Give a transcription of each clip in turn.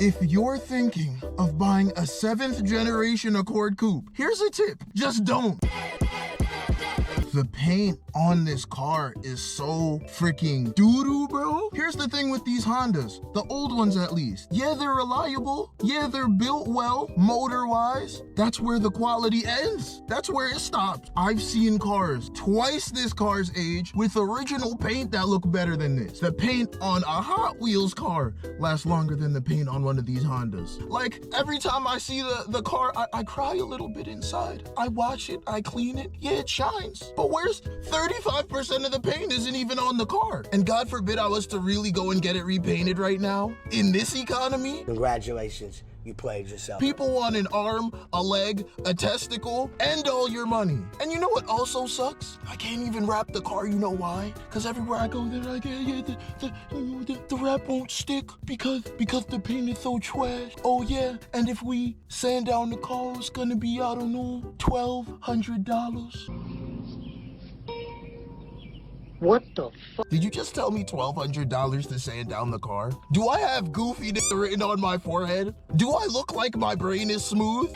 If you're thinking of buying a 7th generation Accord Coupe, here's a tip, just don't. The paint on this car is so freaking doo-doo, bro. Here's the thing with these Hondas, the old ones at least. Yeah, they're reliable. Yeah, they're built well, motor-wise. That's where the quality ends. That's where it stops. I've seen cars twice this car's age with original paint that look better than this. The paint on a Hot Wheels car lasts longer than the paint on one of these Hondas. Like, every time I see the car, I cry a little bit inside. I wash it, I clean it. Yeah, it shines. But where's 35% of the paint isn't even on the car? And God forbid I was to really go and get it repainted right now in this economy. Congratulations, you played yourself. People want an arm, a leg, a testicle, and all your money. And you know what also sucks? I can't even wrap the car, you know why? Because everywhere I go, they're like, yeah, the wrap won't stick because the paint is so trash. Oh yeah, and if we sand down the car, it's gonna be, I don't know, $1,200. What the fuck? Did you just tell me $1,200 to sand down the car? Do I have goofy written on my forehead? Do I look like my brain is smooth?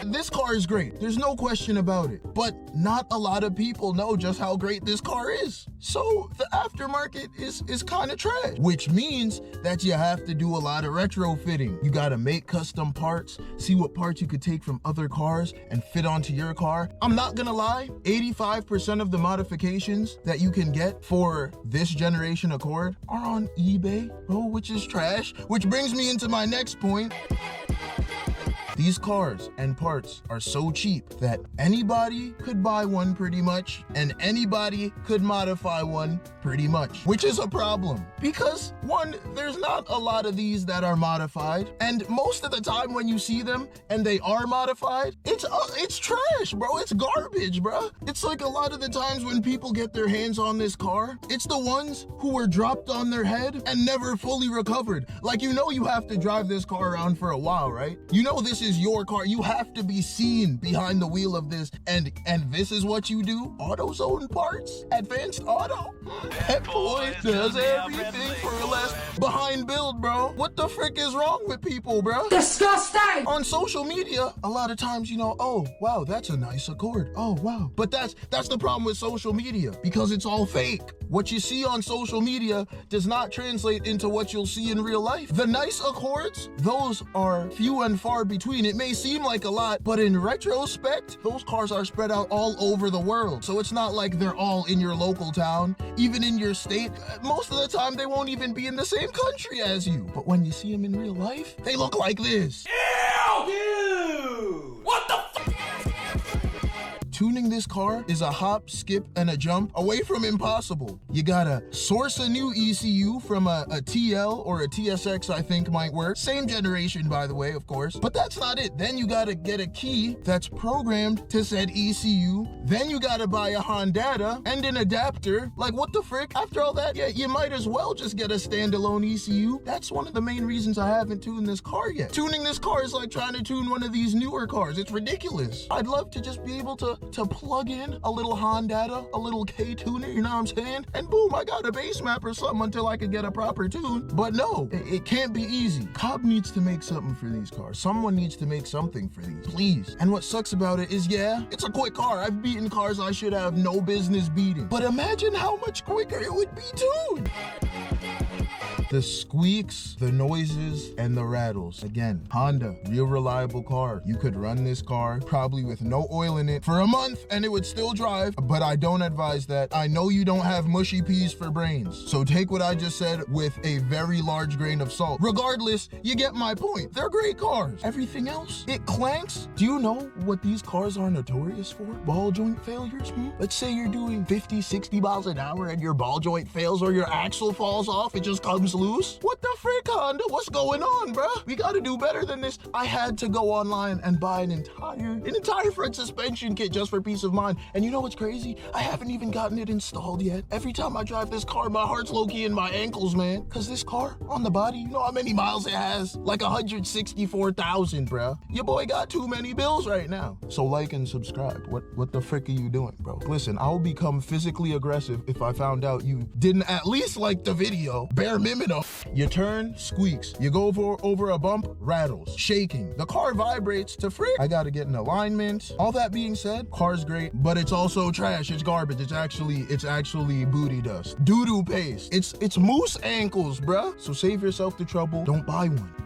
This car is great, there's no question about it, but not a lot of people know just how great this car is. So the aftermarket is kind of trash, which means that you have to do a lot of retrofitting. You gotta make custom parts, see what parts you could take from other cars and fit onto your car. I'm not gonna lie, 85% of the modifications that you can get for this generation Accord are on eBay, bro, which is trash, which brings me into my next point. These cars and parts are so cheap that anybody could buy one pretty much, and anybody could modify one pretty much, which is a problem. Because one, there's not a lot of these that are modified, and most of the time when you see them and they are modified, it's trash, bro. It's garbage, bro. It's like a lot of the times when people get their hands on this car, it's the ones who were dropped on their head and never fully recovered. Like, you know you have to drive this car around for a while, right? You know this is your car. You have to be seen behind the wheel of this, and this is what you do? AutoZone parts? Advanced Auto? That boy does everything for less. Behind build, bro. What the frick is wrong with people, bro? Disgusting! On social media, a lot of times, you know, oh, wow, that's a nice Accord. Oh, wow. But that's the problem with social media, because it's all fake. What you see on social media does not translate into what you'll see in real life. The nice Accords, those are few and far between. It may seem like a lot, but in retrospect, those cars are spread out all over the world. So it's not like they're all in your local town, even in your state. Most of the time, they won't even be in the same country as you. But when you see them in real life, they look like this. Ew! Dude! What the f? Tuning this car is a hop, skip, and a jump away from impossible. You gotta source a new ECU from a TL or a TSX, I think might work. Same generation, by the way, of course. But that's not it. Then you gotta get a key that's programmed to said ECU. Then you gotta buy a Honda and an adapter. Like, what the frick? After all that, yeah, you might as well just get a standalone ECU. That's one of the main reasons I haven't tuned this car yet. Tuning this car is like trying to tune one of these newer cars. It's ridiculous. I'd love to just be able to plug in a little Honda, a little K-tuner, you know what I'm saying? And boom, I got a bass map or something until I could get a proper tune. But no, it can't be easy. Cobb needs to make something for these cars. Someone needs to make something for these, please. And what sucks about it is, yeah, it's a quick car. I've beaten cars I should have no business beating. But imagine how much quicker it would be tuned. The squeaks, the noises, and the rattles. Again, Honda, real reliable car. You could run this car probably with no oil in it for a month and it would still drive, but I don't advise that. I know you don't have mushy peas for brains, so take what I just said with a very large grain of salt. Regardless, you get my point. They're great cars. Everything else, it clanks. Do you know what these cars are notorious for? Ball joint failures? Let's say you're doing 50, 60 miles an hour and your ball joint fails or your axle falls off, it just comes loose. What the frick, Honda? What's going on, bruh? We gotta do better than this. I had to go online and buy an entire front suspension kit just for peace of mind. And you know what's crazy? I haven't even gotten it installed yet. Every time I drive this car, my heart's low-key in my ankles, man. Cause this car on the body, you know how many miles it has? Like 164,000, bruh. Your boy got too many bills right now. So like and subscribe. What the frick are you doing, bro? Listen, I'll become physically aggressive if I found out you didn't at least like the video. Bare minimum in a you turn, squeaks. You go over a bump, rattles, shaking. The car vibrates to frick. I gotta get in alignment. All that being said, car's great, but it's also trash. It's garbage. It's actually booty dust. Doo-doo paste. It's moose ankles, bruh. So save yourself the trouble. Don't buy one.